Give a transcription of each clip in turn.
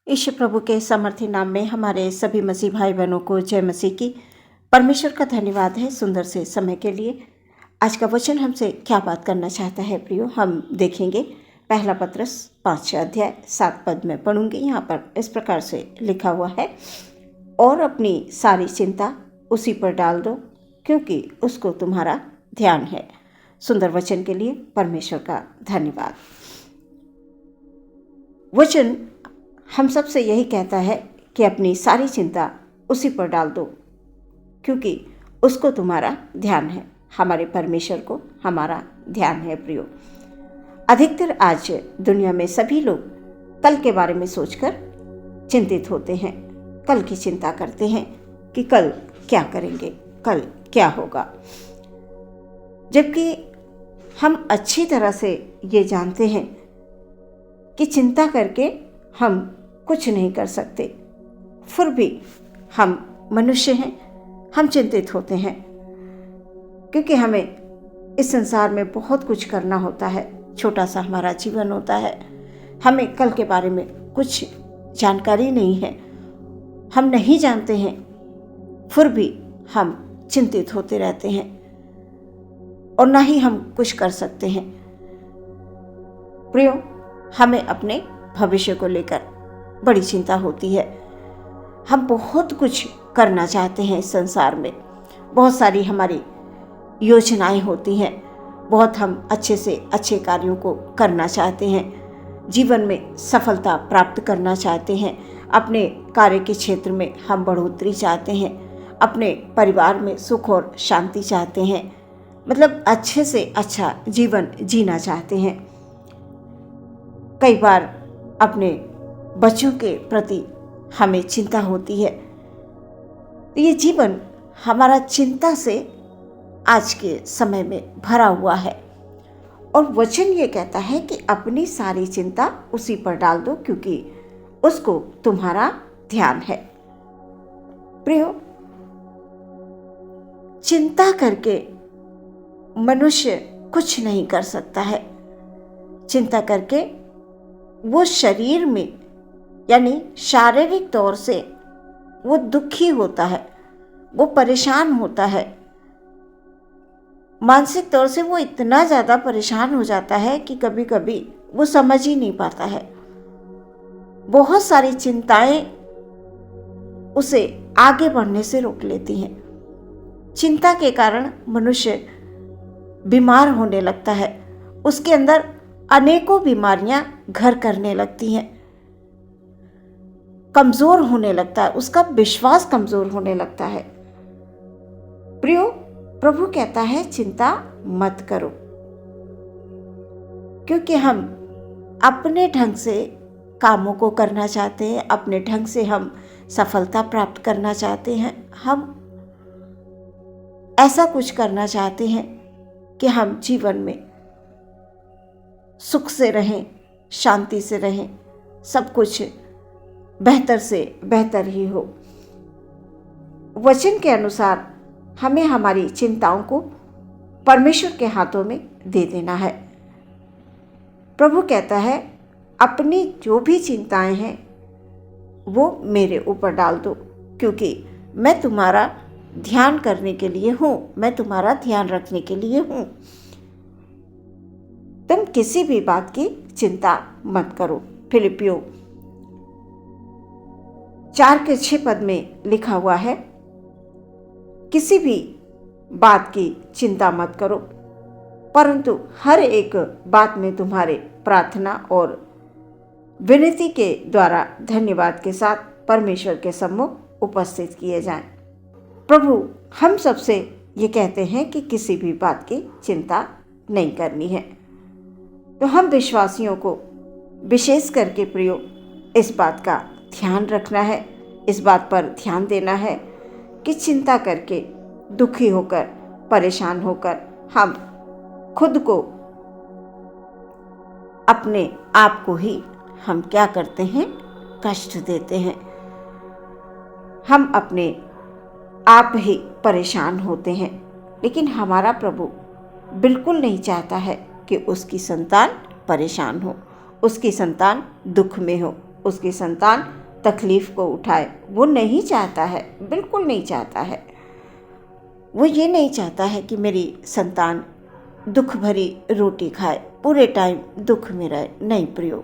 ईश्वर प्रभु के समर्थी नाम में हमारे सभी मसीह भाई बहनों को जय मसीह की। परमेश्वर का धन्यवाद है सुंदर से समय के लिए। आज का वचन हमसे क्या बात करना चाहता है प्रियो, हम देखेंगे। पहला पत्रस 5 अध्याय 7 पद में पढ़ूंगी। यहाँ पर इस प्रकार से लिखा हुआ है, और अपनी सारी चिंता उसी पर डाल दो क्योंकि उसको तुम्हारा ध्यान है। सुंदर वचन के लिए परमेश्वर का धन्यवाद। वचन हम सब से यही कहता है कि अपनी सारी चिंता उसी पर डाल दो क्योंकि उसको तुम्हारा ध्यान है। हमारे परमेश्वर को हमारा ध्यान है प्रियो। अधिकतर आज दुनिया में सभी लोग कल के बारे में सोचकर चिंतित होते हैं। कल की चिंता करते हैं कि कल क्या करेंगे, कल क्या होगा, जबकि हम अच्छी तरह से ये जानते हैं कि चिंता करके हम कुछ नहीं कर सकते। फिर भी हम मनुष्य हैं, हम चिंतित होते हैं क्योंकि हमें इस संसार में बहुत कुछ करना होता है। छोटा सा हमारा जीवन होता है, हमें कल के बारे में कुछ जानकारी नहीं है, हम नहीं जानते हैं, फिर भी हम चिंतित होते रहते हैं और ना ही हम कुछ कर सकते हैं। प्रियो, हमें अपने भविष्य को लेकर बड़ी चिंता होती है। हम बहुत कुछ करना चाहते हैं इस संसार में, बहुत सारी हमारी योजनाएं होती हैं, बहुत हम अच्छे से अच्छे कार्यों को करना चाहते हैं, जीवन में सफलता प्राप्त करना चाहते हैं, अपने कार्य के क्षेत्र में हम बढ़ोतरी चाहते हैं, अपने परिवार में सुख और शांति चाहते हैं, मतलब अच्छे से अच्छा जीवन जीना चाहते हैं। कई बार अपने बच्चों के प्रति हमें चिंता होती है। ये जीवन हमारा चिंता से आज के समय में भरा हुआ है और वचन ये कहता है कि अपनी सारी चिंता उसी पर डाल दो क्योंकि उसको तुम्हारा ध्यान है। प्रियो, चिंता करके मनुष्य कुछ नहीं कर सकता है। चिंता करके वो शरीर में यानी शारीरिक तौर से वो दुखी होता है, वो परेशान होता है, मानसिक तौर से वो इतना ज़्यादा परेशान हो जाता है कि कभी कभी वो समझ ही नहीं पाता है। बहुत सारी चिंताएं उसे आगे बढ़ने से रोक लेती हैं। चिंता के कारण मनुष्य बीमार होने लगता है, उसके अंदर अनेकों बीमारियां घर करने लगती हैं, कमजोर होने लगता है, उसका विश्वास कमजोर होने लगता है। प्रियो, प्रभु कहता है चिंता मत करो क्योंकि हम अपने ढंग से कामों को करना चाहते हैं, अपने ढंग से हम सफलता प्राप्त करना चाहते हैं, हम ऐसा कुछ करना चाहते हैं कि हम जीवन में सुख से रहें, शांति से रहें, सब कुछ बेहतर से बेहतर ही हो। वचन के अनुसार हमें हमारी चिंताओं को परमेश्वर के हाथों में दे देना है। प्रभु कहता है अपनी जो भी चिंताएं हैं वो मेरे ऊपर डाल दो क्योंकि मैं तुम्हारा ध्यान करने के लिए हूँ, मैं तुम्हारा ध्यान रखने के लिए हूँ। तुम किसी भी बात की चिंता मत करो। फिलिपियों 4:6 पद में लिखा हुआ है, किसी भी बात की चिंता मत करो परंतु हर एक बात में तुम्हारे प्रार्थना और विनती के द्वारा धन्यवाद के साथ परमेश्वर के सम्मुख उपस्थित किए जाएं। प्रभु हम सबसे ये कहते हैं कि किसी भी बात की चिंता नहीं करनी है। तो हम विश्वासियों को विशेष करके प्रियो इस बात का ध्यान रखना है, इस बात पर ध्यान देना है कि चिंता करके, दुखी होकर, परेशान होकर हम खुद को, अपने आप को ही हम क्या करते हैं, कष्ट देते हैं। हम अपने आप ही परेशान होते हैं, लेकिन हमारा प्रभु बिल्कुल नहीं चाहता है कि उसकी संतान परेशान हो, उसकी संतान दुख में हो। उसकी संतान तकलीफ को उठाए। वो नहीं चाहता है, बिल्कुल नहीं चाहता है। वो ये नहीं चाहता है कि मेरी संतान दुख भरी रोटी खाए, पूरे टाइम दुख में रहे। नहीं प्रियो,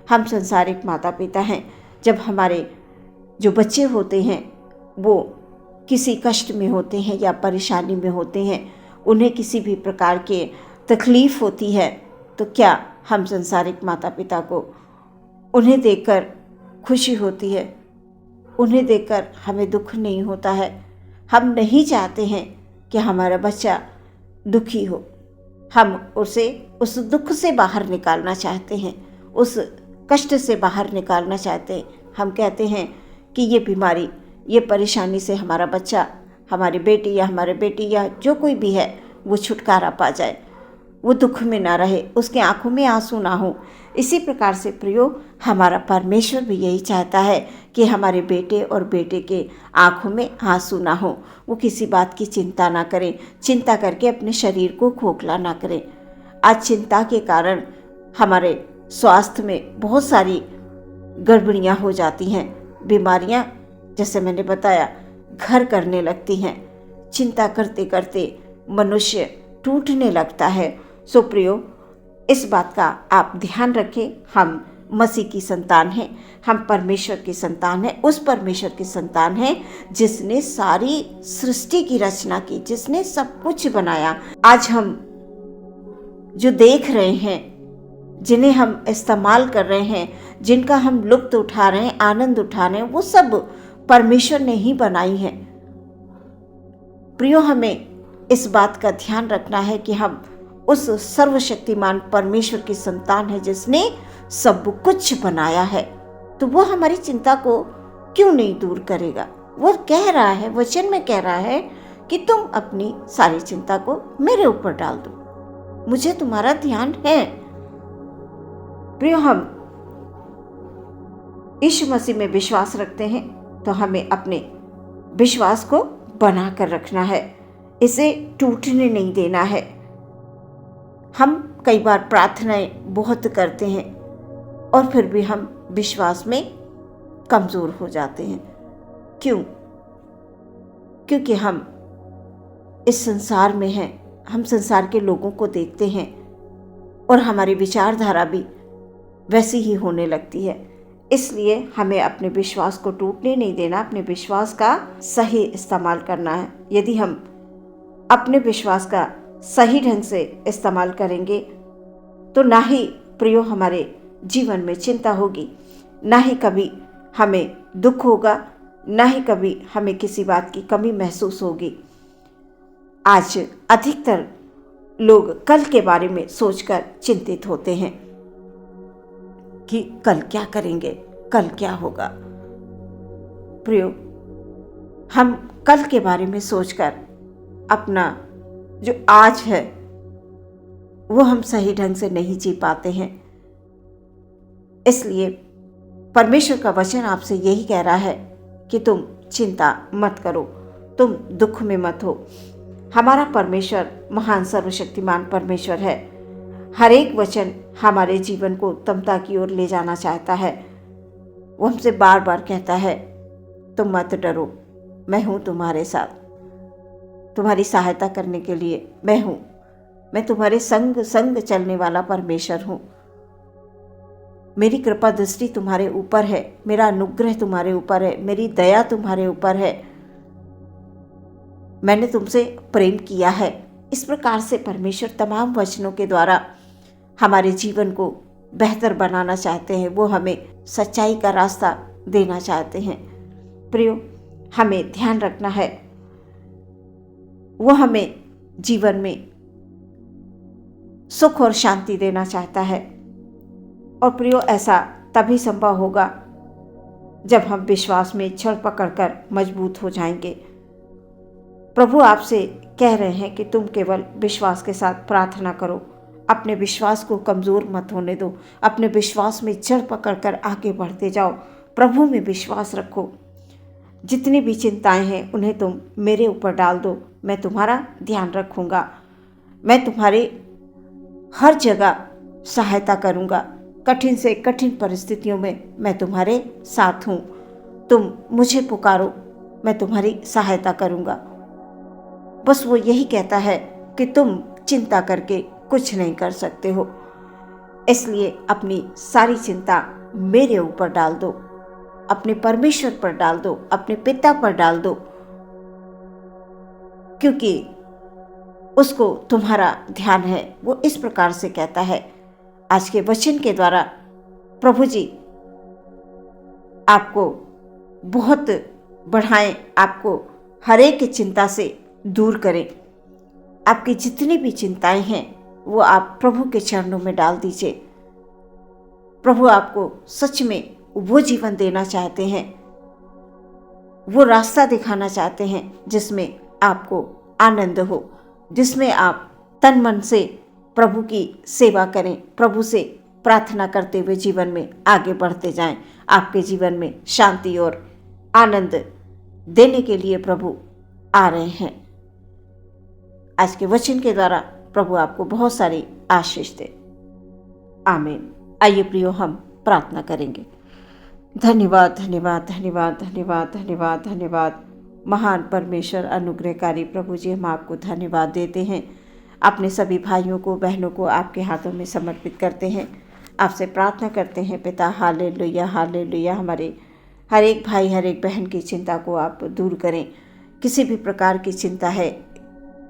हम संसारिक माता पिता हैं। जब हमारे जो बच्चे होते हैं वो किसी कष्ट में होते हैं या परेशानी में होते हैं, उन्हें किसी भी प्रकार के तकलीफ़ होती है, तो क्या हम संसारिक माता पिता को उन्हें देखकर खुशी होती है? उन्हें देखकर हमें दुख नहीं होता है। हम नहीं चाहते हैं कि हमारा बच्चा दुखी हो। हम उसे उस दुख से बाहर निकालना चाहते हैं, उस कष्ट से बाहर निकालना चाहते हैं। हम कहते हैं कि ये बीमारी, ये परेशानी से हमारा बच्चा, हमारी बेटी या हमारे बेटी या जो कोई भी है, वो छुटकारा पा जाए, वो दुख में ना रहे, उसके आंखों में आंसू ना हो। इसी प्रकार से प्रियो, हमारा परमेश्वर भी यही चाहता है कि हमारे बेटे और बेटे के आंखों में आंसू ना हो। वो किसी बात की चिंता ना करें, चिंता करके अपने शरीर को खोखला ना करें। आज चिंता के कारण हमारे स्वास्थ्य में बहुत सारी गड़बड़ियाँ हो जाती हैं। बीमारियाँ, जैसे मैंने बताया, घर करने लगती हैं। चिंता करते करते मनुष्य टूटने लगता है। सो प्रियो, इस बात का आप ध्यान रखें। हम मसीह की संतान हैं, हम परमेश्वर की संतान हैं, उस परमेश्वर की संतान हैं जिसने सारी सृष्टि की रचना की, जिसने सब कुछ बनाया। आज हम जो देख रहे हैं, जिन्हें हम इस्तेमाल कर रहे हैं, जिनका हम लुत्फ़ उठा रहे हैं, आनंद उठा रहे हैं, वो सब परमेश्वर ने ही बनाई है। प्रियो, हमें इस बात का ध्यान रखना है कि हम उस सर्वशक्तिमान परमेश्वर की संतान है जिसने सब कुछ बनाया है। तो वो हमारी चिंता को क्यों नहीं दूर करेगा? वो कह रहा है, वचन में कह रहा है कि तुम अपनी सारी चिंता को मेरे ऊपर डाल दो, मुझे तुम्हारा ध्यान है। प्रियो, हम यीशु मसीह में विश्वास रखते हैं, तो हमें अपने विश्वास को बना कर रखना है, इसे टूटने नहीं देना है। हम कई बार प्रार्थनाएं बहुत करते हैं और फिर भी हम विश्वास में कमज़ोर हो जाते हैं। क्यों? क्योंकि हम इस संसार में हैं, हम संसार के लोगों को देखते हैं और हमारी विचारधारा भी वैसी ही होने लगती है। इसलिए हमें अपने विश्वास को टूटने नहीं देना, अपने विश्वास का सही इस्तेमाल करना है। यदि हम अपने विश्वास का सही ढंग से इस्तेमाल करेंगे तो ना ही प्रियो हमारे जीवन में चिंता होगी, ना ही कभी हमें दुख होगा, ना ही कभी हमें किसी बात की कमी महसूस होगी। आज अधिकतर लोग कल के बारे में सोचकर चिंतित होते हैं कि कल क्या करेंगे, कल क्या होगा। प्रियो, हम कल के बारे में सोचकर अपना जो आज है वो हम सही ढंग से नहीं जी पाते हैं। इसलिए परमेश्वर का वचन आपसे यही कह रहा है कि तुम चिंता मत करो, तुम दुख में मत हो। हमारा परमेश्वर महान सर्वशक्तिमान परमेश्वर है। हर एक वचन हमारे जीवन को उत्तमता की ओर ले जाना चाहता है। वो हमसे बार बार कहता है, तुम मत डरो, मैं हूँ तुम्हारे साथ, तुम्हारी सहायता करने के लिए मैं हूँ। मैं तुम्हारे संग संग चलने वाला परमेश्वर हूँ। मेरी कृपा दृष्टि तुम्हारे ऊपर है, मेरा अनुग्रह तुम्हारे ऊपर है, मेरी दया तुम्हारे ऊपर है, मैंने तुमसे प्रेम किया है। इस प्रकार से परमेश्वर तमाम वचनों के द्वारा हमारे जीवन को बेहतर बनाना चाहते हैं। वो हमें सच्चाई का रास्ता देना चाहते हैं। प्रियो, हमें ध्यान रखना है, वो हमें जीवन में सुख और शांति देना चाहता है। और प्रियो, ऐसा तभी संभव होगा जब हम विश्वास में जड़ पकड़कर मजबूत हो जाएंगे। प्रभु आपसे कह रहे हैं कि तुम केवल विश्वास के साथ प्रार्थना करो, अपने विश्वास को कमज़ोर मत होने दो, अपने विश्वास में जड़ पकड़कर आगे बढ़ते जाओ, प्रभु में विश्वास रखो। जितनी भी चिंताएं हैं उन्हें तुम मेरे ऊपर डाल दो, मैं तुम्हारा ध्यान रखूँगा, मैं तुम्हारे हर जगह सहायता करूँगा, कठिन से कठिन परिस्थितियों में मैं तुम्हारे साथ हूँ। तुम मुझे पुकारो, मैं तुम्हारी सहायता करूँगा। बस वो यही कहता है कि तुम चिंता करके कुछ नहीं कर सकते हो, इसलिए अपनी सारी चिंता मेरे ऊपर डाल दो, अपने परमेश्वर पर डाल दो, अपने पिता पर डाल दो, क्योंकि उसको तुम्हारा ध्यान है। वो इस प्रकार से कहता है। आज के वचन के द्वारा प्रभु जी आपको बहुत बढ़ाएं, आपको हर एक चिंता से दूर करें। आपकी जितनी भी चिंताएं हैं वो आप प्रभु के चरणों में डाल दीजिए। प्रभु आपको सच में वो जीवन देना चाहते हैं, वो रास्ता दिखाना चाहते हैं जिसमें आपको आनंद हो, जिसमें आप तन मन से प्रभु की सेवा करें, प्रभु से प्रार्थना करते हुए जीवन में आगे बढ़ते जाएं। आपके जीवन में शांति और आनंद देने के लिए प्रभु आ रहे हैं। आज के वचन के द्वारा प्रभु आपको बहुत सारी आशीष दे। आमीन। आइए प्रियो, हम प्रार्थना करेंगे। धन्यवाद, धन्यवाद, धन्यवाद, धन्यवाद, धन्यवाद, धन्यवाद। महान परमेश्वर अनुग्रहकारी प्रभु जी, हम आपको धन्यवाद देते हैं। अपने सभी भाइयों को, बहनों को आपके हाथों में समर्पित करते हैं। आपसे प्रार्थना करते हैं पिता, हालेलुया, हालेलुया। हमारे हर एक भाई, हर एक बहन की चिंता को आप दूर करें। किसी भी प्रकार की चिंता है,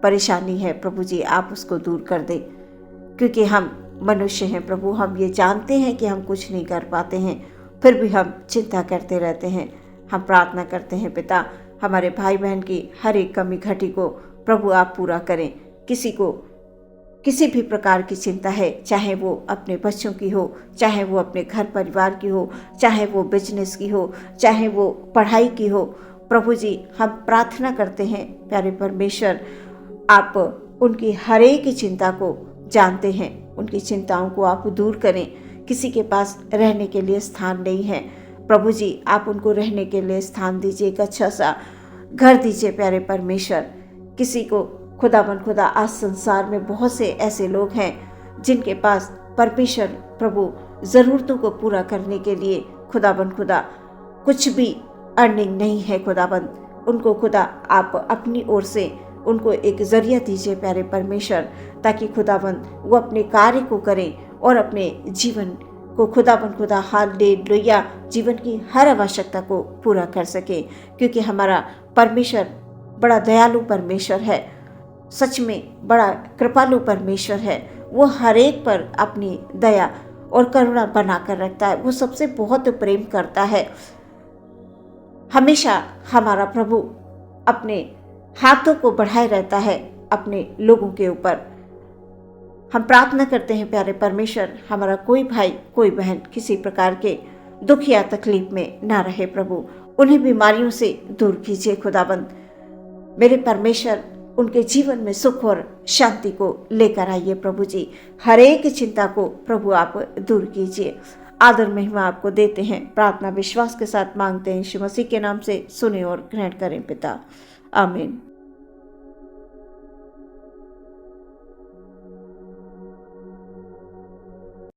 परेशानी है, प्रभु जी आप उसको दूर कर दें, क्योंकि हम मनुष्य हैं प्रभु। हम ये जानते हैं कि हम कुछ नहीं कर पाते हैं, फिर भी हम चिंता करते रहते हैं। हम प्रार्थना करते हैं पिता, हमारे भाई बहन की हर एक कमी घटी को प्रभु आप पूरा करें। किसी को किसी भी प्रकार की चिंता है, चाहे वो अपने बच्चों की हो, चाहे वो अपने घर परिवार की हो, चाहे वो बिजनेस की हो, चाहे वो पढ़ाई की हो, प्रभु जी हम प्रार्थना करते हैं प्यारे परमेश्वर, आप उनकी हर एक चिंता को जानते हैं। उनकी चिंताओं को आप दूर करें। किसी के पास रहने के लिए स्थान नहीं है, प्रभु जी आप उनको रहने के लिए स्थान दीजिए, एक अच्छा सा घर दीजिए प्यारे परमेश्वर। किसी को खुदावन खुदा, आज संसार में बहुत से ऐसे लोग हैं जिनके पास परमेश्वर प्रभु ज़रूरतों को पूरा करने के लिए खुदावन खुदा कुछ भी अर्निंग नहीं है। खुदावन उनको खुदा आप अपनी ओर से उनको एक जरिया दीजिए प्यारे परमेश्वर, ताकि खुदावन वो अपने कार्य को करें और अपने जीवन को खुदावन खुदा हालेलुया जीवन की हर आवश्यकता को पूरा कर सके, क्योंकि हमारा परमेश्वर बड़ा दयालु परमेश्वर है, सच में बड़ा कृपालु परमेश्वर है। वो हर एक पर अपनी दया और करुणा बनाकर रखता है। वो सबसे बहुत प्रेम करता है। हमेशा हमारा प्रभु अपने हाथों को बढ़ाए रहता है अपने लोगों के ऊपर। हम प्रार्थना करते हैं प्यारे परमेश्वर, हमारा कोई भाई कोई बहन किसी प्रकार के दुख या तकलीफ में ना रहे प्रभु। उन्हें बीमारियों से दूर कीजिए खुदाबंद। मेरे परमेश्वर उनके जीवन में सुख और शांति को लेकर आइए प्रभु जी। हर एक चिंता को प्रभु आप दूर कीजिए। आदर महिमा आपको देते हैं, प्रार्थना विश्वास के साथ मांगते हैं, यीशु मसीह के नाम से सुने और ग्रहण करें पिता, आमीन।